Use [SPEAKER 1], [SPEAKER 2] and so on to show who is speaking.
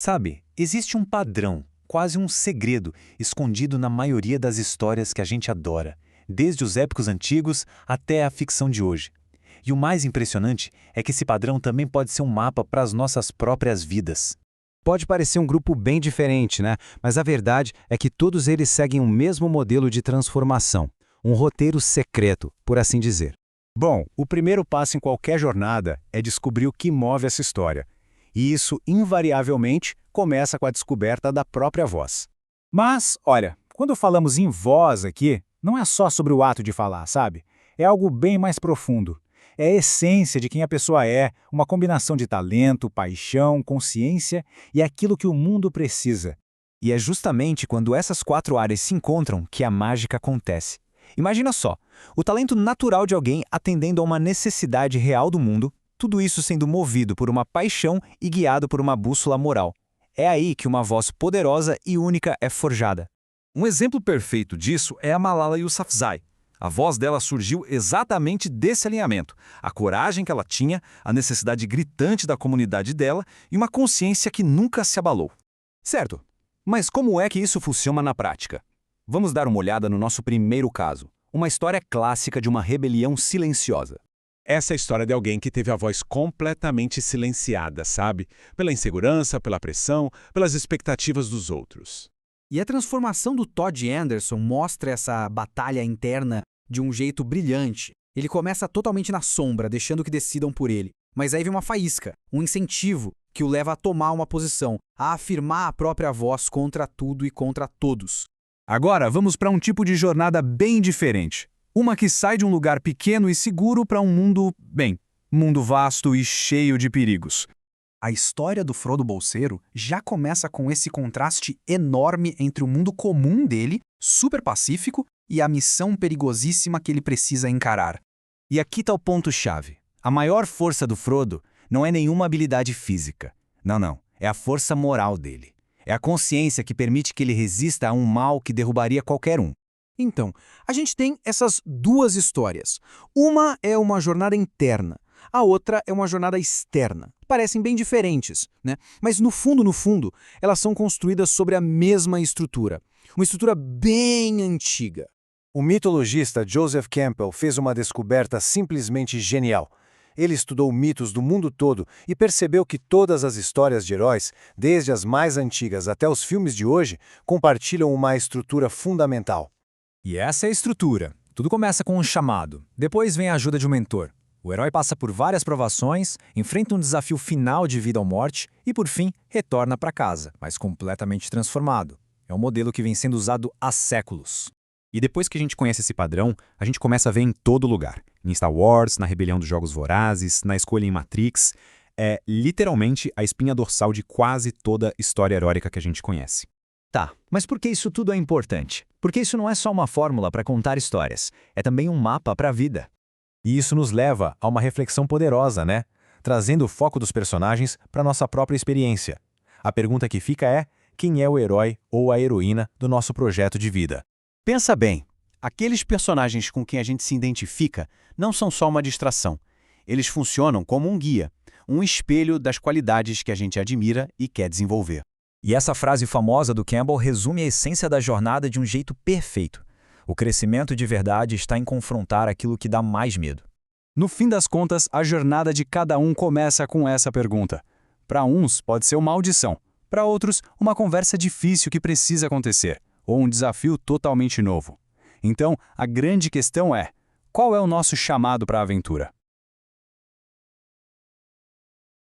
[SPEAKER 1] Sabe, existe um padrão, quase um segredo, escondido na maioria das histórias que a gente adora, desde os épicos antigos até a ficção de hoje. E o mais impressionante é que esse padrão também pode ser um mapa para as nossas próprias vidas.
[SPEAKER 2] Pode parecer um grupo bem diferente, né? Mas a verdade é que todos eles seguem o mesmo modelo de transformação, um roteiro secreto, por assim dizer.
[SPEAKER 3] Bom, o primeiro passo em qualquer jornada é descobrir o que move essa história. E isso, invariavelmente, começa com a descoberta da própria voz. Mas, olha, quando falamos em voz aqui, não é só sobre o ato de falar, sabe? É algo bem mais profundo. É a essência de quem a pessoa é, uma combinação de talento, paixão, consciência e aquilo que o mundo precisa.
[SPEAKER 1] E é justamente quando essas quatro áreas se encontram que a mágica acontece. Imagina só, o talento natural de alguém atendendo a uma necessidade real do mundo, tudo isso sendo movido por uma paixão e guiado por uma bússola moral. É aí que uma voz poderosa e única é forjada.
[SPEAKER 4] Um exemplo perfeito disso é a Malala Yousafzai. A voz dela surgiu exatamente desse alinhamento, a coragem que ela tinha, a necessidade gritante da comunidade dela e uma consciência que nunca se abalou.
[SPEAKER 1] Certo, mas como é que isso funciona na prática? Vamos dar uma olhada no nosso primeiro caso, uma história clássica de uma rebelião silenciosa.
[SPEAKER 3] Essa é a história de alguém que teve a voz completamente silenciada, sabe? Pela insegurança, pela pressão, pelas expectativas dos outros.
[SPEAKER 5] E a transformação do Todd Anderson mostra essa batalha interna de um jeito brilhante. Ele começa totalmente na sombra, deixando que decidam por ele. Mas aí vem uma faísca, um incentivo que o leva a tomar uma posição, a afirmar a própria voz contra tudo e contra todos.
[SPEAKER 4] Agora vamos para um tipo de jornada bem diferente. Uma que sai de um lugar pequeno e seguro para um mundo vasto e cheio de perigos.
[SPEAKER 6] A história do Frodo Bolseiro já começa com esse contraste enorme entre o mundo comum dele, super pacífico, e a missão perigosíssima que ele precisa encarar.
[SPEAKER 1] E aqui está o ponto-chave. A maior força do Frodo não é nenhuma habilidade física. Não. É a força moral dele. É a consciência que permite que ele resista a um mal que derrubaria qualquer um.
[SPEAKER 5] Então, a gente tem essas duas histórias. Uma é uma jornada interna, a outra é uma jornada externa. Parecem bem diferentes, né? Mas no fundo, elas são construídas sobre a mesma estrutura. Uma estrutura bem antiga.
[SPEAKER 3] O mitologista Joseph Campbell fez uma descoberta simplesmente genial. Ele estudou mitos do mundo todo e percebeu que todas as histórias de heróis, desde as mais antigas até os filmes de hoje, compartilham uma estrutura fundamental.
[SPEAKER 1] E essa é a estrutura. Tudo começa com um chamado. Depois vem a ajuda de um mentor. O herói passa por várias provações, enfrenta um desafio final de vida ou morte e, por fim, retorna para casa, mas completamente transformado. É um modelo que vem sendo usado há séculos. E depois que a gente conhece esse padrão, a gente começa a ver em todo lugar. Em Star Wars, na rebelião dos Jogos Vorazes, na escolha em Matrix. É literalmente a espinha dorsal de quase toda história heróica que a gente conhece. Tá, mas por que isso tudo é importante? Porque isso não é só uma fórmula para contar histórias, é também um mapa para a vida. E isso nos leva a uma reflexão poderosa, né? Trazendo o foco dos personagens para nossa própria experiência. A pergunta que fica é: quem é o herói ou a heroína do nosso projeto de vida?
[SPEAKER 7] Pensa bem, aqueles personagens com quem a gente se identifica não são só uma distração. Eles funcionam como um guia, um espelho das qualidades que a gente admira e quer desenvolver.
[SPEAKER 1] E essa frase famosa do Campbell resume a essência da jornada de um jeito perfeito. O crescimento de verdade está em confrontar aquilo que dá mais medo.
[SPEAKER 4] No fim das contas, a jornada de cada um começa com essa pergunta. Para uns, pode ser uma audição. Para outros, uma conversa difícil que precisa acontecer, ou um desafio totalmente novo. Então, a grande questão é: qual é o nosso chamado para a aventura?